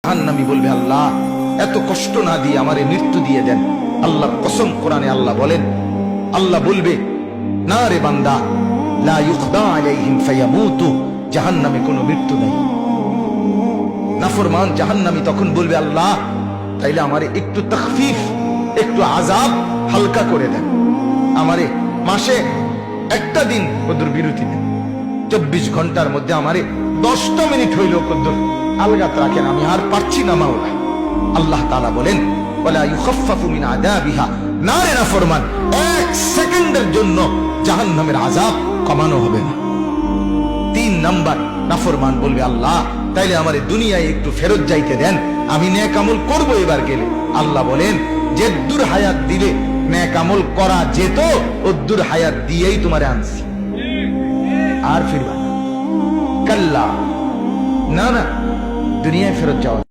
জাহান্নামী বলবে, আল্লাহ এত কষ্ট না দিয়ে আমারে মৃত্যু দিয়ে দেন। আল্লাহর কসম, কোরআনে আল্লাহ বলেন, আল্লাহ বলবে, না রে বান্দা, লা ইউকদা আলাইহিম ফায়ামুতু, জাহান্নামে কোনো মৃত্যু নেই। নাফরমান জাহান্নামী তখন বলবে, আল্লাহ তাইলে আমারে একটু তাখফিফ, একটু আযাব হালকা করে দেন, আমারে মাসে একটা দিন কদ্দুর বিরতি দেন, 24 ঘন্টার মধ্যে আমারে 10টা মিনিট হইল কদ্দুর আলগাত রাখেন, আমি আর পারছি না মাওলা। আল্লাহ তাআলা বলেন, ওয়ালা ইউখাফফাফু মিন আযাবিহা, না রে নাফরমান, 1 সেকেন্ডের জন্য জাহান্নামের আযাব কমানো হবে না। 3 নাম্বার, নাফরমান বলবে, আল্লাহ তাইলে আমারে দুনিয়ায় একটু ফেরত যাইতে দেন, আমি নেক আমল করব এবার গেলে। আল্লাহ বলেন, যে দূর হায়াত দিলে নেক আমল করা যেত, ও দূর হায়াত দিয়েই তোমারে আনছি, আর ফিরবা না। কাল্লা, না না, দুনিয়ায় ফেরত যাওয়া